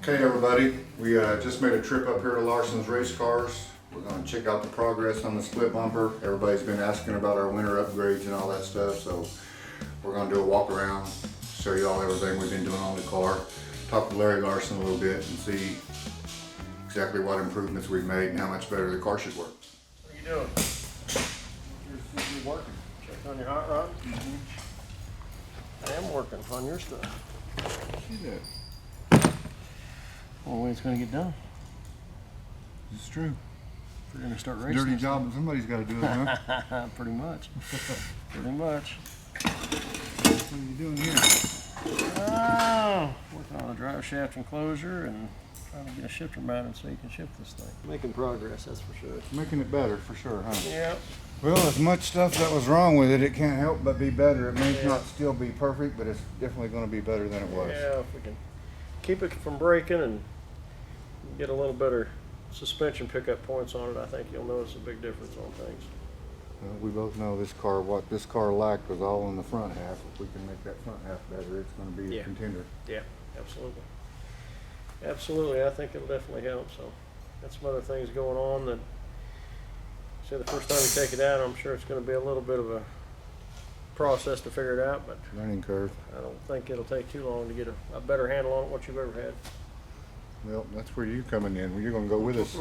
Hey everybody, we just made a trip up here to Larson's Race Cars. We're going to check out the progress on the split bumper. Everybody's been asking about our winter upgrades and all that stuff, so we're going to do a walk around, show you all everything we've been doing on the car, talk to Larry Larson a little bit and see exactly what improvements we've made and how much better the car should work. What are you doing? You're working. Checking on your hot rod? I am working on your stuff. See that? Only way it's going to get done. It's true. We're going to start racing. Dirty job, but somebody's got to do it, huh? Pretty much. Pretty much. What are you doing here? Oh, working on a drive shaft enclosure and trying to get a shifter mounted so you can shift this thing. Making progress, that's for sure. Making it better, for sure, huh? Yeah. Well, as much stuff that was wrong with it, it can't help but be better. It may not still be perfect, but it's definitely going to be better than it was. Yeah, if we can keep it from breaking and get a little better suspension pickup points on it, I think you'll notice a big difference on things. Well, we both know this car, what this car lacked was all in the front half. If we can make that front half better, it's going to be a contender. Yeah, absolutely. Absolutely, I think it'll definitely help. So, got some other things going on that, say the first time you take it out, I'm sure it's going to be a little bit of a process to figure it out, but Learning curve. I don't think it'll take too long to get a better handle on it what you've ever had. Well, that's where you're coming in. You're going to go with us.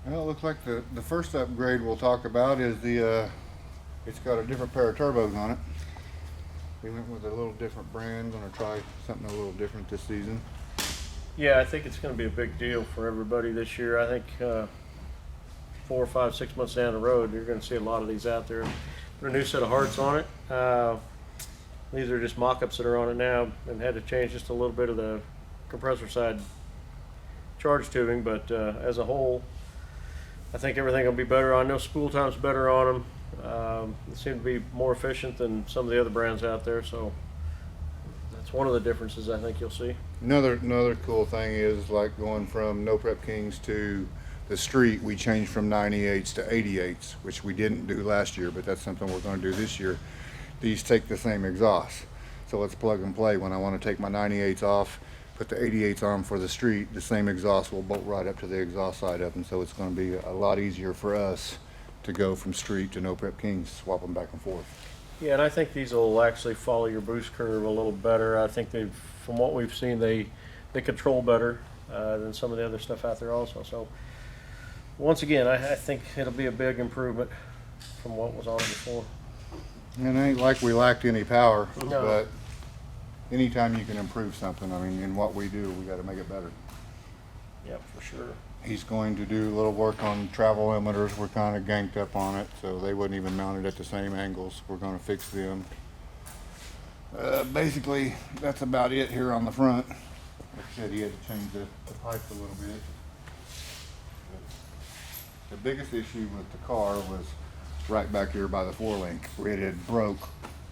Well, it looks like the first upgrade we'll talk about is it's got a different pair of turbos on it. We went with a little different brand. Going to try something a little different this season. Yeah, I think it's going to be a big deal for everybody this year. I think 4, 5, 6 months down the road, you're going to see a lot of these out there. Put a new set of hearts on it. These are just mock-ups that are on it now, and had to change just a little bit of the compressor side charge tubing, but as a whole, I think everything will be better. I know spool time's better on them. They seem to be more efficient than some of the other brands out there, so that's one of the differences I think you'll see. Another cool thing is, like, going from No Prep Kings to the street, we changed from 98s to 88s, which we didn't do last year, but that's something we're going to do this year. These take the same exhaust, so it's plug and play. When I want to take my 98s off, put the 88s on for the street, the same exhaust will bolt right up to the exhaust side of them, so it's going to be a lot easier for us to go from street to No Prep Kings, swap them back and forth. Yeah, and I think these will actually follow your boost curve a little better. I think from what we've seen, they control better than some of the other stuff out there also. So once again, I think it'll be a big improvement from what was on it before. And it ain't like we lacked any power, No. but anytime you can improve something, I mean, in what we do, we got to make it better. Yep, for sure. He's going to do a little work on travel limiters. We're kind of ganked up on it, so they wouldn't even mount it at the same angles. We're going to fix them. Basically, that's about it here on the front. Like I said, he had to change the pipes a little bit. The biggest issue with the car was right back here by the 4-link. It had broke,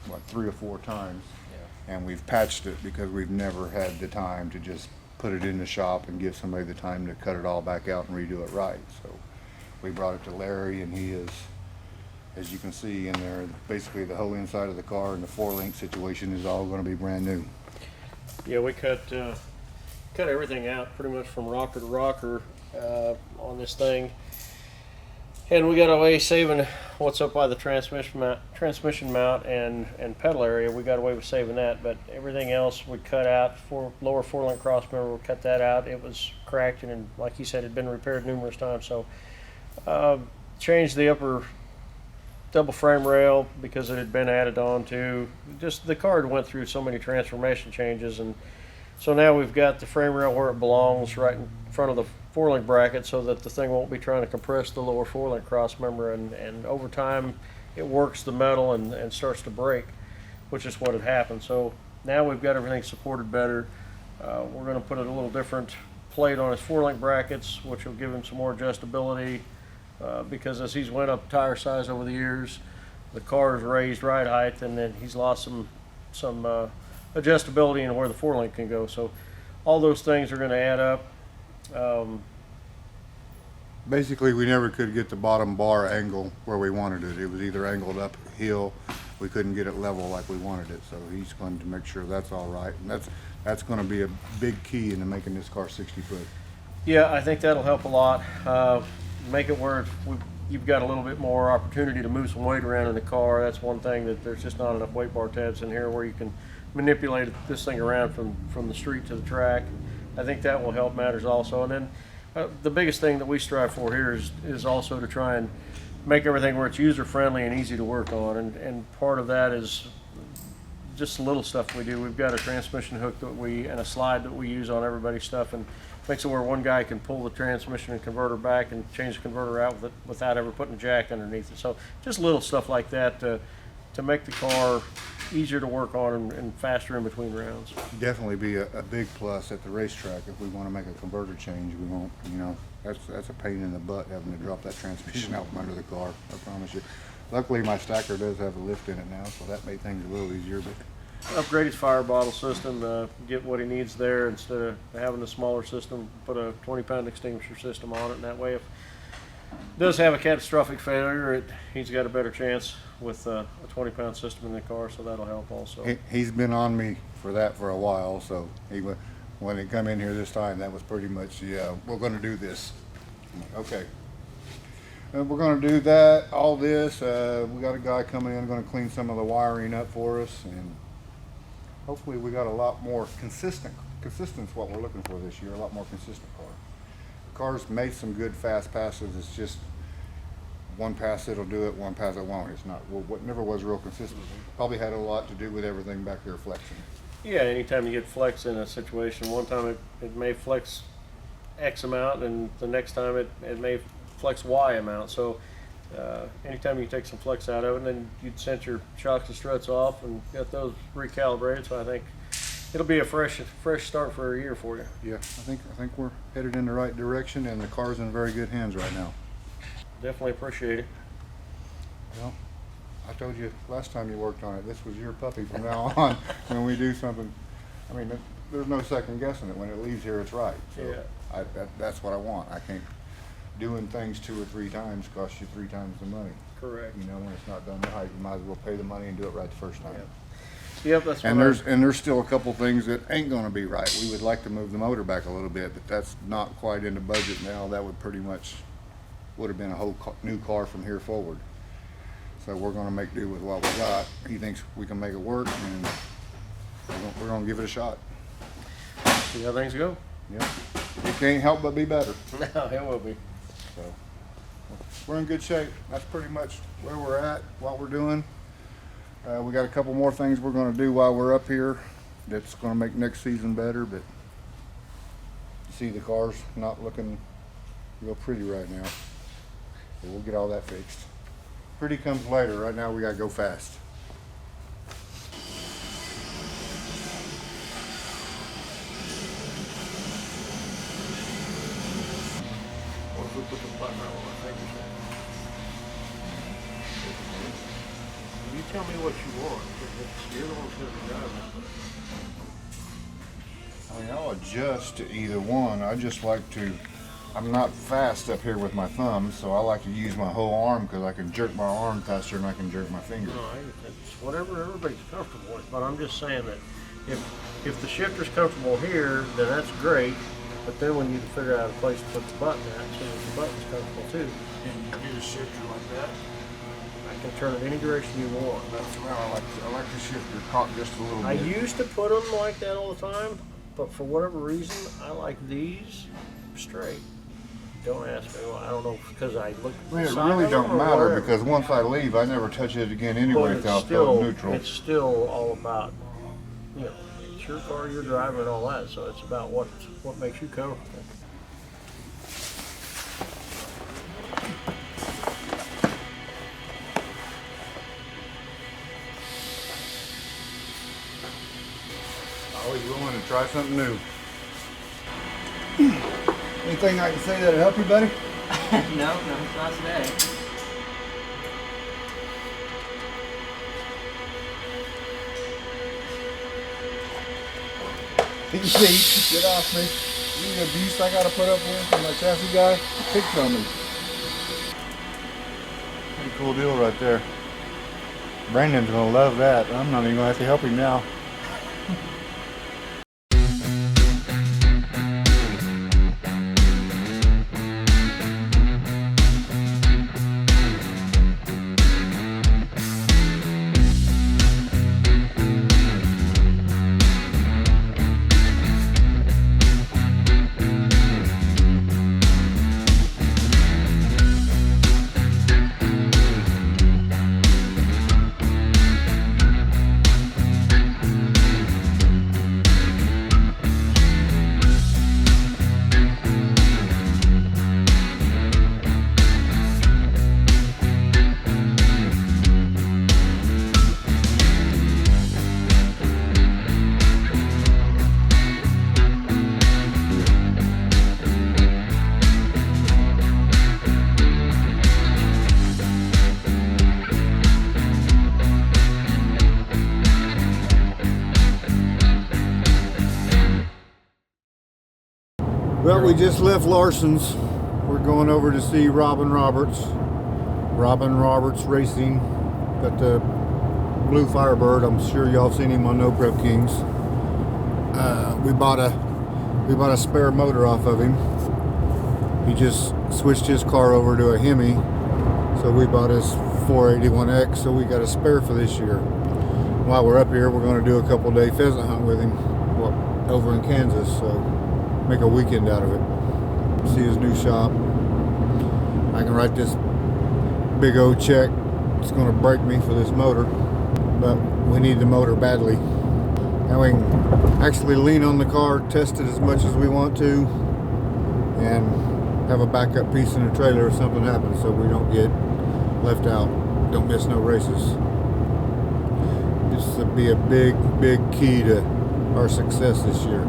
what, 3 or 4 times. Yeah. And we've patched it because we've never had the time to just put it in the shop and give somebody the time to cut it all back out and redo it right. So we brought it to Larry, and he is, as you can see in there, basically the whole inside of the car and the 4-link situation is all going to be brand new. Yeah, we cut everything out pretty much from rocker to rocker on this thing. And we got away saving what's up by the transmission mount and pedal area. We got away with saving that, but everything else we cut out. For lower 4-link cross member, we cut that out. It was cracked and like you said, it had been repaired numerous times. So changed the upper double frame rail because it had been added on to. Just the car had went through so many transformation changes, and so now we've got the frame rail where it belongs, right in front of the 4-link bracket, so that the thing won't be trying to compress the lower 4-link cross member, and over time it works the metal and starts to break, which is what had happened. So now we've got everything supported better. We're going to put a little different plate on his 4-link brackets, which will give him some more adjustability because as he's went up tire size over the years, the car is raised ride height, and then he's lost some adjustability in where the 4-link can go. So all those things are going to add up. Basically, we never could get the bottom bar angle where we wanted it. It was either angled uphill we couldn't get it level like we wanted it. So he's going to make sure that's all right, and that's going to be a big key into making this car 60 foot. Yeah, I think that'll help a lot. Make it where you've got a little bit more opportunity to move some weight around in the car. That's one thing, that there's just not enough weight bar tabs in here where you can manipulate this thing around from the street to the track. I think that will help matters also. And then the biggest thing that we strive for here is also to try and make everything where it's user friendly and easy to work on. And part of that is just little stuff we do. We've got a transmission hook and a slide that we use on everybody's stuff, and makes it where one guy can pull the transmission and converter back and change the converter out with it without ever putting a jack underneath it. So just little stuff like that to make the car easier to work on and faster in between rounds. Definitely be a big plus at the racetrack if we want to make a converter change. We won't, that's a pain in the butt having to drop that transmission out from under the car, I promise you. Luckily my stacker does have a lift in it now, so that made things a little easier. But upgrade his fire bottle system, get what he needs there instead of having a smaller system, put a 20-pound extinguisher system on it, and that way if it does have a catastrophic failure, he's got a better chance with a 20-pound system in the car, so that'll help also. He's been on me for that for a while, so when he come in here this time, that was pretty much, yeah, we're going to do this. Okay. We're going to do that, all this. We got a guy coming in, going to clean some of the wiring up for us, and hopefully we got a lot more consistence what we're looking for this year, a lot more consistent car. The car's made some good fast passes. It's just one pass it'll do it, one pass it won't. It's not, what never was real consistent. Probably had a lot to do with everything back there flexing. Yeah, anytime you get flex in a situation, one time it may flex X amount, and the next time it may flex Y amount. So anytime you take some flex out of it, and then you'd sent your shocks and struts off and got those recalibrated. So I think it'll be a fresh start for a year for you. Yeah, I think we're headed in the right direction, and the car's in very good hands right now. Definitely appreciate it. Well, I told you last time you worked on it, this was your puppy from now on. When we do something, I mean, there's no second guessing it. When it leaves here, it's right. So yeah. That's what I want. I can't. Doing things 2 or 3 times costs you 3 times the money. Correct. When it's not done right, you might as well pay the money and do it right the first time. Yep, that's and there's still a couple things that ain't going to be right. We would like to move the motor back a little bit, but that's not quite in the budget now. That would pretty much would have been a whole new car from here forward. So we're going to make do with what we got. He thinks we can make it work, and we're going to give it a shot. See how things go. Yeah, it can't help but be better. No, it will be. So we're in good shape. That's pretty much where we're at, what we're doing. We got a couple more things we're going to do while we're up here that's going to make next season better, but you see the car's not looking real pretty right now. But we'll get all that fixed. Pretty comes later. Right now we got to go fast. What if we put the button on my fingers? You tell me what you want. You're the one who's going to drive it. I mean, I'll adjust to either one. I just like to, I'm not fast up here with my thumb, so I like to use my whole arm because I can jerk my arm faster than I can jerk my finger. No, it's whatever everybody's comfortable with. But I'm just saying that if the shifter's comfortable here, then that's great. But then we need to figure out a place to put the button at so that the button's comfortable too. Can you do the shifter like that? I can turn it any direction you want. Well, I like the shifter caught just a little bit. I used to put them like that all the time, but for whatever reason, I like these straight. Don't ask me why. I don't know, because I look. I mean, it really don't matter because once I leave, I never touch it again anyway without throwing neutral. It's still all about, it's your car, you're driving, and all that. So it's about what makes you comfortable. Always willing to try something new. Anything I can say that'll help you, buddy? No, not today. Get off me. You the abuse I gotta put up with from my chassis guy? Picked on me. Pretty cool deal right there. Brandon's gonna love that. I'm not even gonna have to help him now. Well, we just left Larson's. We're going over to see Robin Roberts. Robin Roberts Racing. Got the blue Firebird. I'm sure y'all seen him on No Prep Kings. We bought a spare motor off of him. He just switched his car over to a Hemi, so we bought his 481X. So we got a spare for this year. While we're up here, we're going to do a couple-day pheasant hunt with him over in Kansas. So make a weekend out of it. See his new shop. I can write this big old check. It's going to break me for this motor, but we need the motor badly. Now we can actually lean on the car, test it as much as we want to, and have a backup piece in the trailer if something happens, so we don't get left out. Don't miss no races. This would be a big key to our success this year.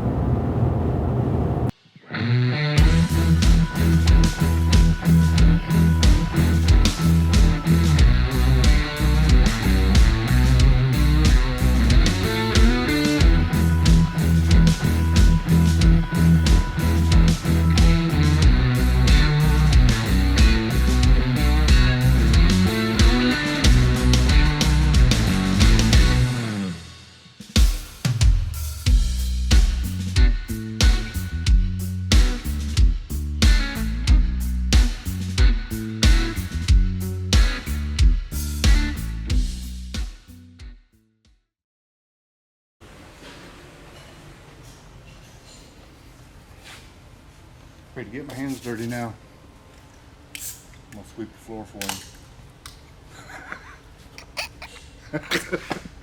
Ready to get my hands dirty now. I'm gonna sweep the floor for him.